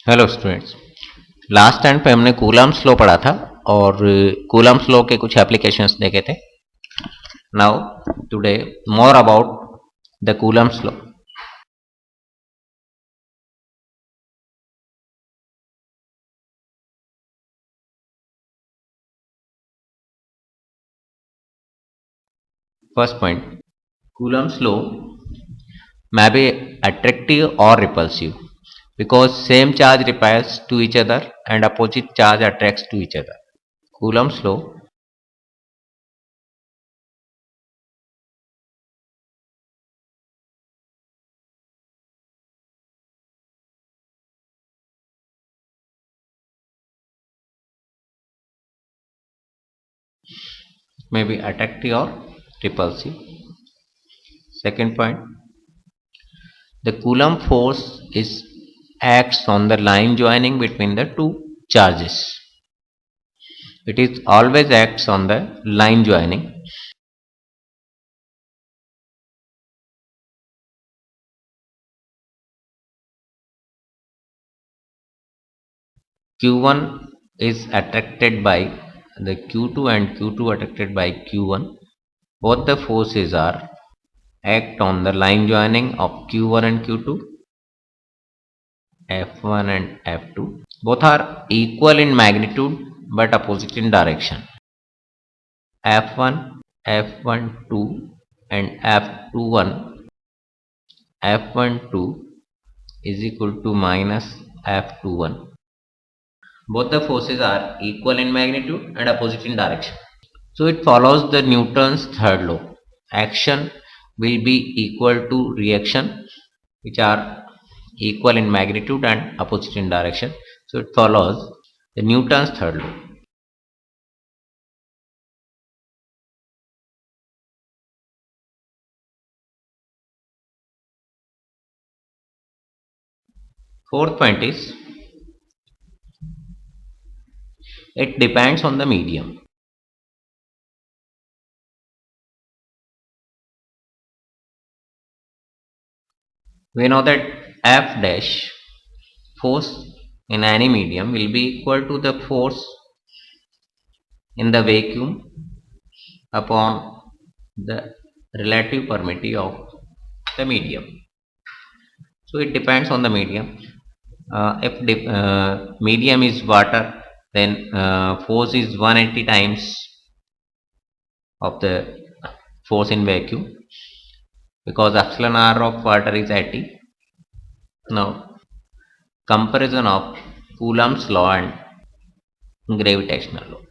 Hello students. Last time पे हमने Coulomb's law पढ़ा था और कूलम्ब्स लॉ के कुछ एप्लीकेशंस देखे थे। Now today more about the Coulomb's law. First point, Coulomb's law may be attractive or repulsive because same charge repels to each other and opposite charge attracts to each other. Coulomb's law may be attractive or repulsive. Second point, the Coulomb force is acts on the line joining between the two charges. It is always acts on the line joining. Q1 is attracted by the Q2 and Q2 attracted by Q1. Both the forces are act on the line joining of Q1 and Q2, F1 and F2. Both are equal in magnitude but opposite in direction. F1, F12 and F21, F12 is equal to minus F21. Both the forces are equal in magnitude and opposite in direction. So it follows the Newton's third law. Action will be equal to reaction, which are equal in magnitude and opposite in direction. So it follows the Newton's third law. Fourth point is it depends on the medium. We know that F dash force in any medium will be equal to the force in the vacuum upon the relative permittivity of the medium. So it depends on the medium. If medium is water, then force is 180 times of the force in vacuum because epsilon r of water is 80. Now, comparison of Coulomb's law and gravitational law.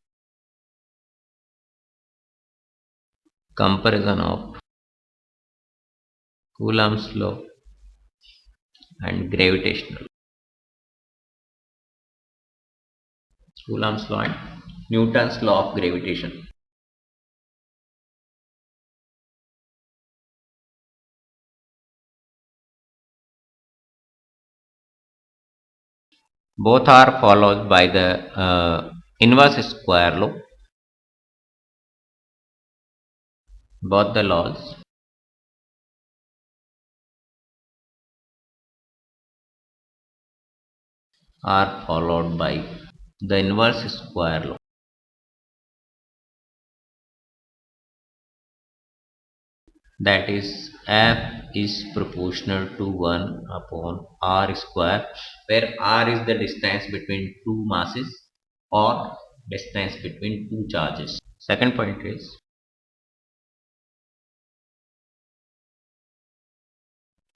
Comparison of Coulomb's law and gravitational. Coulomb's law and Newton's law of gravitation. Both are followed by the inverse square law. Both the laws are followed by the inverse square law. That is F is proportional to 1 upon R square, where R is the distance between two masses or distance between two charges. Second point is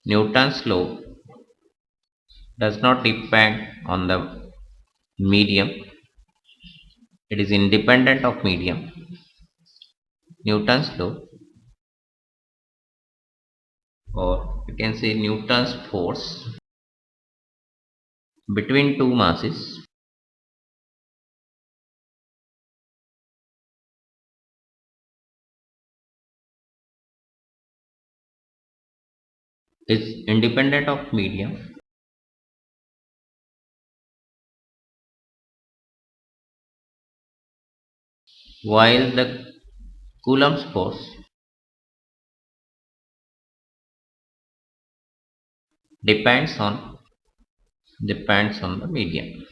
Newton's law does not depend on the medium, it is independent of medium. Newton's law, or you can say Newton's force between two masses is independent of medium, while the Coulomb's force depends on depends on the medium.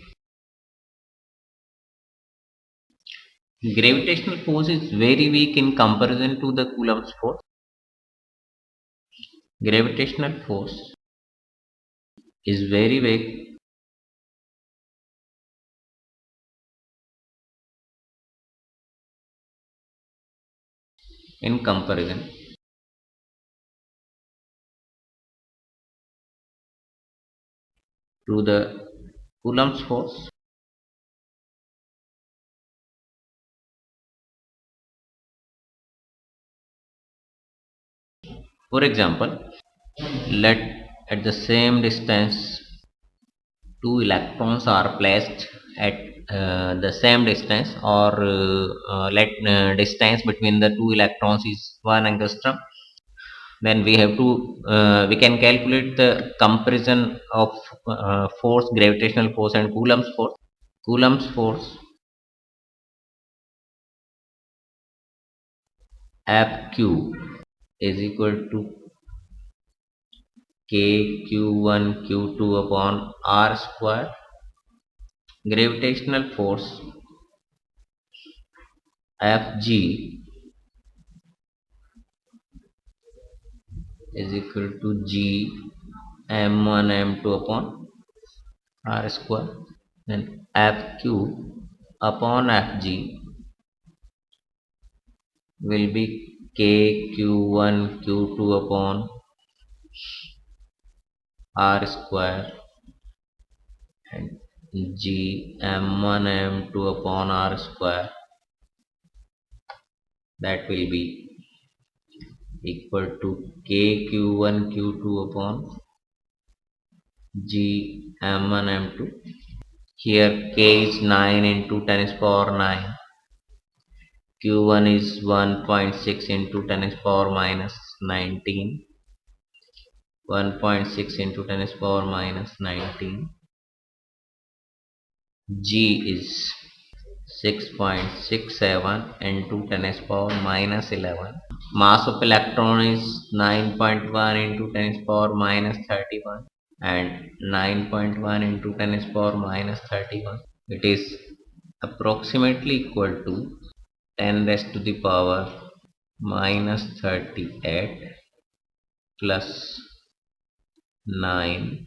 Gravitational force is very weak in comparison to the Coulomb's force. Gravitational force is very weak in comparison to the Coulomb's force. For example, let at the same distance two electrons are placed at the same distance, or let distance between the two electrons is 1 angstrom. Then we have to we can calculate the comparison of force, gravitational force and Coulomb's force. Coulomb's force Fq is equal to k q1 q2 upon r square. Gravitational force Fg is equal to g m1 m2 upon r square. Then Fq upon Fg will be k q1 q2 upon r square and g m1 m2 upon r square, that will be equal to k q1 q2 upon g m1 m2. Here k is 9 into 10 is power 9, q1 is 1.6 into 10 is power minus 19, 1.6 into 10 is power minus 19. G is 6.67 into 10 is power minus 11. Mass of electron is 9.1 into 10 is power minus 31, and 9.1 into 10 is power minus 31. It is approximately equal to 10 raised to the power minus 38 plus 9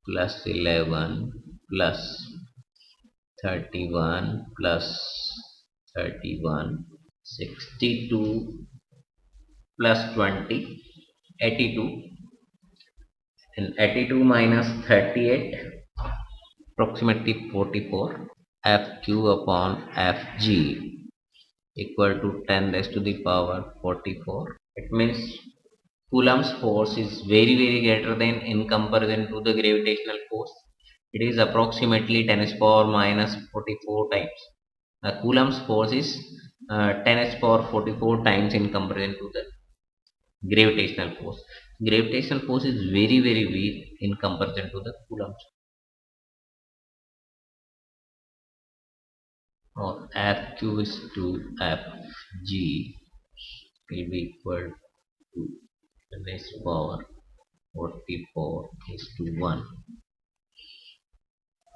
plus 11 plus 31 plus 31, 62 plus 20, 82, and 82 minus 38, approximately 44. Fq upon Fg equal to 10 raised to the power 44. It means Coulomb's force is very greater than in comparison to the gravitational force. It is approximately 10 to the power minus 44 times. Coulomb's force is 10 to the power 44 times in comparison to the gravitational force. Gravitational force is very weak in comparison to the Coulomb's. Or Fq is to Fg will be equal to 10 to the power 44 is to 1.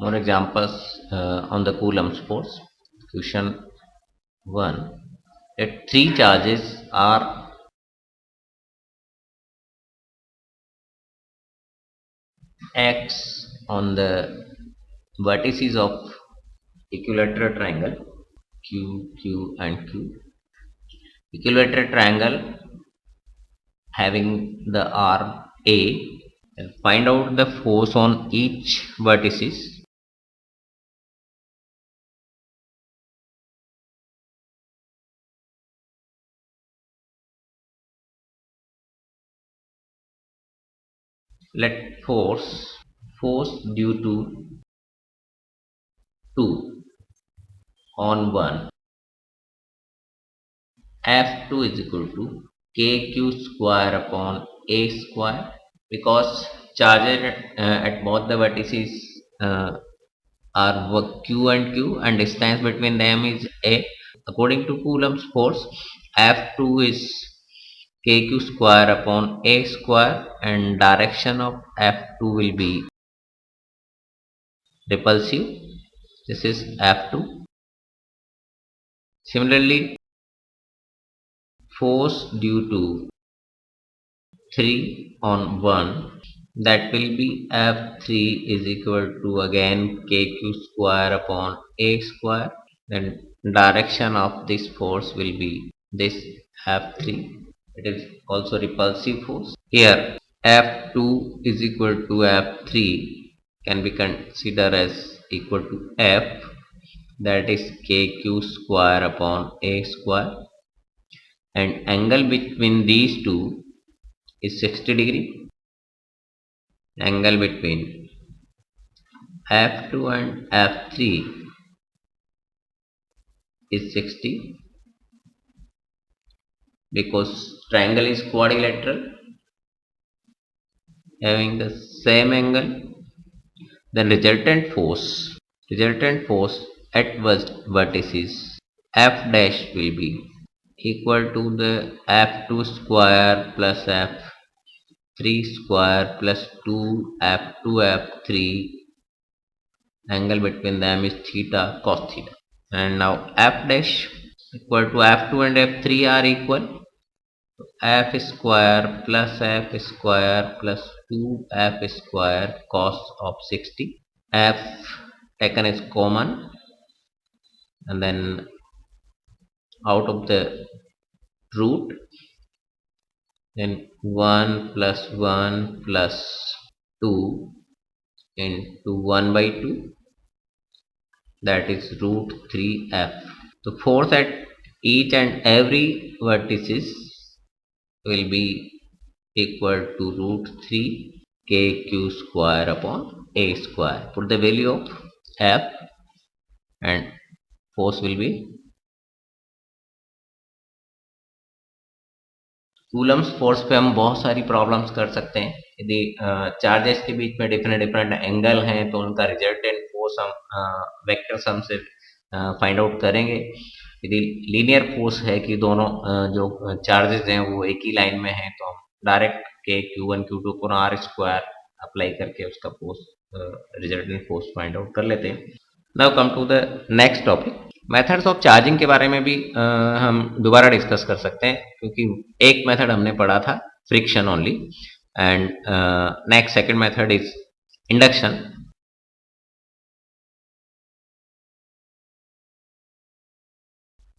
More examples on the Coulomb's force. Question 1. If three charges are x on the vertices of equilateral triangle Q, Q and Q. Equilateral triangle having the arm A, and find out the force on each vertices. Let force due to 2 on 1, F2 is equal to kq square upon a square, because charges at both the vertices are q and q, and distance between them is a. According to Coulomb's force, F2 is kq square upon a square, and direction of F2 will be repulsive. This is F2. Similarly, force due to 3 on 1, that will be F3 is equal to again kq square upon a square. Then direction of this force will be this F3. It is also repulsive force. Here F2 is equal to F3 can be considered as equal to F, that is kq square upon a square, and angle between these two is 60 degree. Angle between F2 and F3 is 60 because triangle is quadrilateral having the same angle. The resultant force at vertices F dash will be equal to the F2 square plus F3 square plus 2 F2 F3. Angle between them is theta cos theta. And now F dash equal to F2 and F3 are equal. F square plus F square plus 2F square cos of 60. F taken as common, and then out of the root, then 1 plus 1 plus 2 into 1 by 2, that is root 3F. The force at each and every vertices will be equal to root 3 kq square upon a square. Put the value of F and force will be Coulomb's force पे हम बहुत सारी problems कर सकते हैं। यदि charges के बीच में डिफरेंट एंगल हैं तो उनका रिजल्टेंट फोर्स हम वेक्टर सम से फाइंड आउट करेंगे। यदि लीनियर फोर्स है कि दोनों जो चार्जेस हैं वो एक ही लाइन में हैं तो हम डायरेक्ट के Q1 Q2 को R स्क्वायर अप्लाई करके उसका force resultant force find out कर लेते हैं। Now come to the next topic. Methods of charging के बारे में भी हम दोबारा डिस्कस कर सकते हैं, क्योंकि एक मेथड हमने पढ़ा था friction only, and next second method is induction.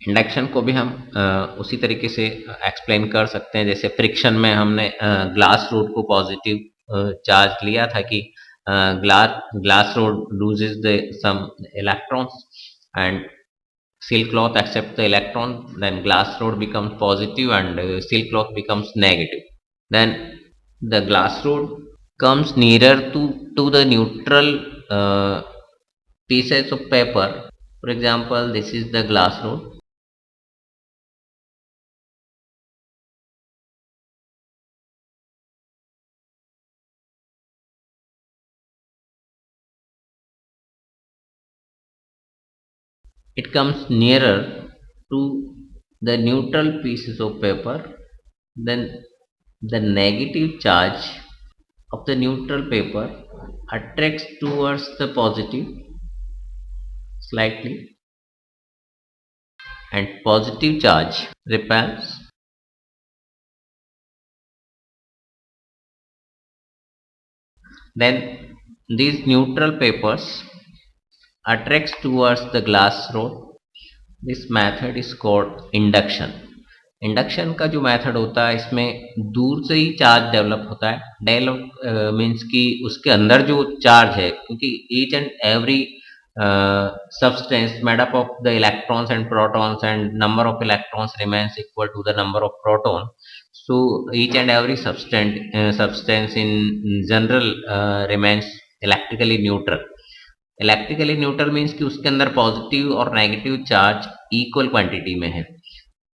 Induction को भी हम उसी तरीके से एक्सप्लेन कर सकते हैं जैसे फ्रिक्शन में हमने ग्लास रोड को पॉजिटिव चार्ज लिया था कि glass rod loses the some electrons and silk cloth accepts the electron, then glass rod becomes positive and silk cloth becomes negative. Then the glass rod comes nearer to the neutral pieces of paper. For example, this is the glass rod. It comes nearer to the neutral pieces of paper, then the negative charge of the neutral paper attracts towards the positive slightly, and positive charge repels. Then these neutral papers attracts towards the glass rod. This method is called induction. Induction का जो method होता है इसमें दूर से ही charge develop होता है। Develop means कि उसके अंदर जो चार्ज है, क्योंकि each and every substance made up of the electrons and protons and number of electrons remains equal to the number of proton. So each and every substance in general remains electrically neutral. Electrically neutral means कि उसके अंदर positive और negative charge equal quantity में है।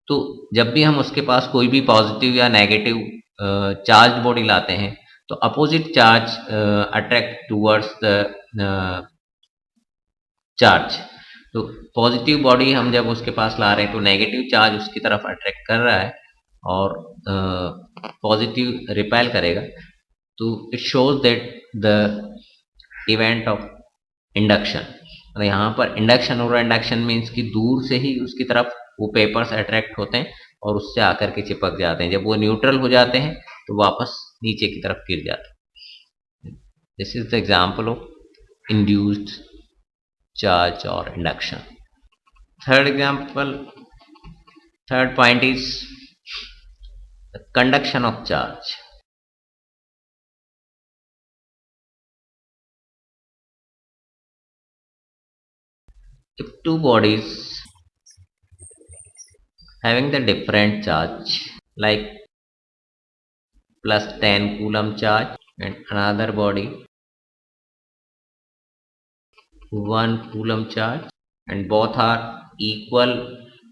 तो जब भी हम उसके पास कोई भी पॉजिटिव या नेगेटिव चार्ज बॉडी लाते हैं तो opposite charge attract towards the charge. तो पॉजिटिव बॉडी हम जब उसके पास ला रहे हैं तो नेगेटिव चार्ज उसकी तरफ अट्रैक्ट कर रहा है और पॉजिटिव रिपेल करेगा। तो it shows that the event of induction. तो यहाँ पर इंडक्शन हो रहा है, इंडक्शन मीन्स कि दूर से ही उसकी तरफ वो पेपर्स अट्रैक्ट होते हैं और उससे आकर के चिपक जाते हैं। जब वो न्यूट्रल हो जाते हैं तो वापस नीचे की तरफ गिर जाते हैं। This is the example of induced charge और induction. Third example, third point is the conduction of charge. If two bodies having the different charge, like plus 10 coulomb charge, and another body 1 coulomb charge, and both are equal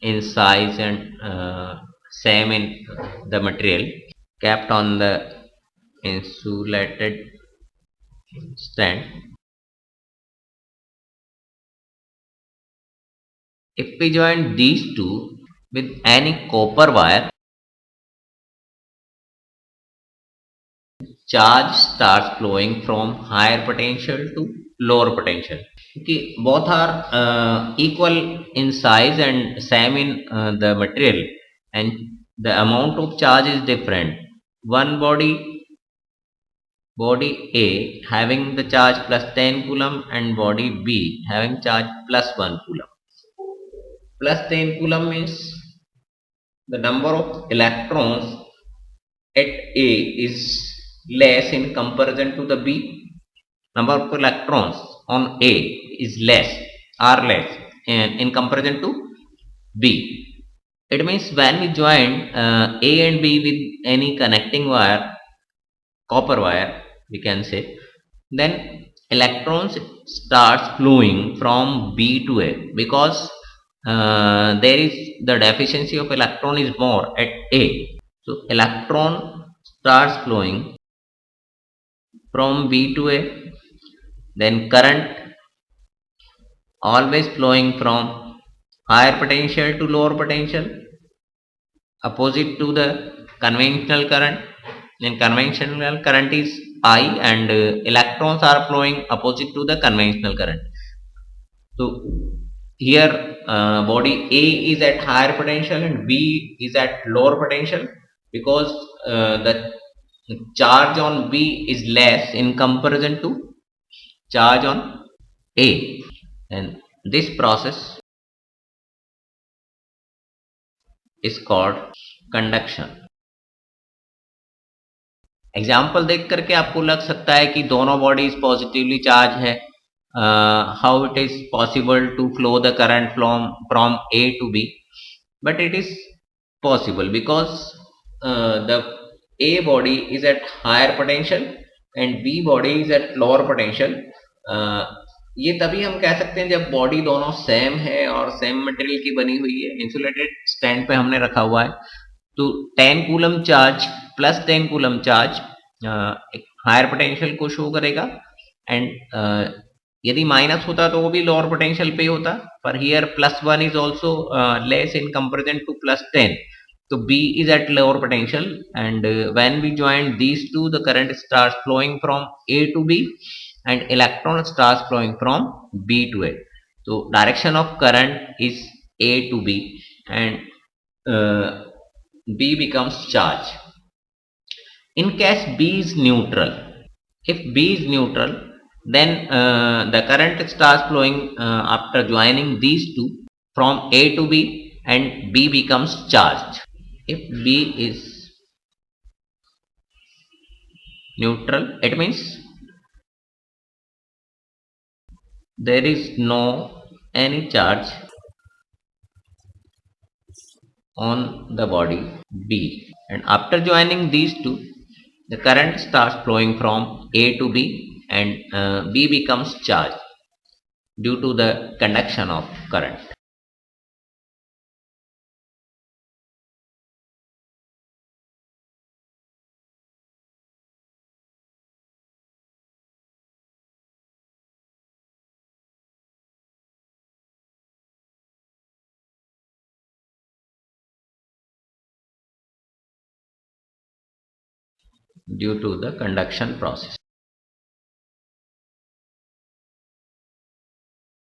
in size and same in the material kept on the insulated stand. If we join these two with any copper wire, charge starts flowing from higher potential to lower potential. Okay, both are equal in size and same in the material, and the amount of charge is different. One body A having the charge plus 10 coulomb and body B having charge plus 1 coulomb. Plus 10 coulomb means the number of electrons at A is less in comparison to the B. Number of electrons on A is less, are less in comparison to B. It means when we join A and B with any connecting wire, copper wire we can say, then electrons starts flowing from B to A, because there is the deficiency of electron is more at A. So electron starts flowing from B to A, then current always flowing from higher potential to lower potential, opposite to the conventional current. In conventional current is I, and electrons are flowing opposite to the conventional current. So here body A is at higher potential and B is at lower potential, because the charge on B is less in comparison to charge on A, and this process is called conduction. Example देख करके आपको लग सकता है कि दोनों bodies positively charge है, how it is possible to flow the current from A to B, but it is possible because the A body is at higher potential and B body is at lower potential. ये तभी हम कह सकते हैं जब body दोनों same है और सेम मटेरियल की बनी हुई है, इंसुलेटेड स्टैंड पे हमने रखा हुआ है, तो 10 coulomb charge plus 10 coulomb charge एक हायर पोटेंशियल को शो करेगा, एंड यदि माइनस होता तो वो भी लोअर पोटेंशियल पे होता, पर here plus 1 is also less in comparison two plus 10, so B is at lower potential, and when we join these two, the current starts flowing from A to B and electron starts flowing from B to A. So direction of current is A to B, and B becomes charge. In case B is neutral, if B is neutral, then the current starts flowing after joining these two from A to B, and B becomes charged. If B is neutral, it means there is no any charge on the body B, and after joining these two, the current starts flowing from A to B, and B becomes charged due to the conduction of current. Due to the conduction process.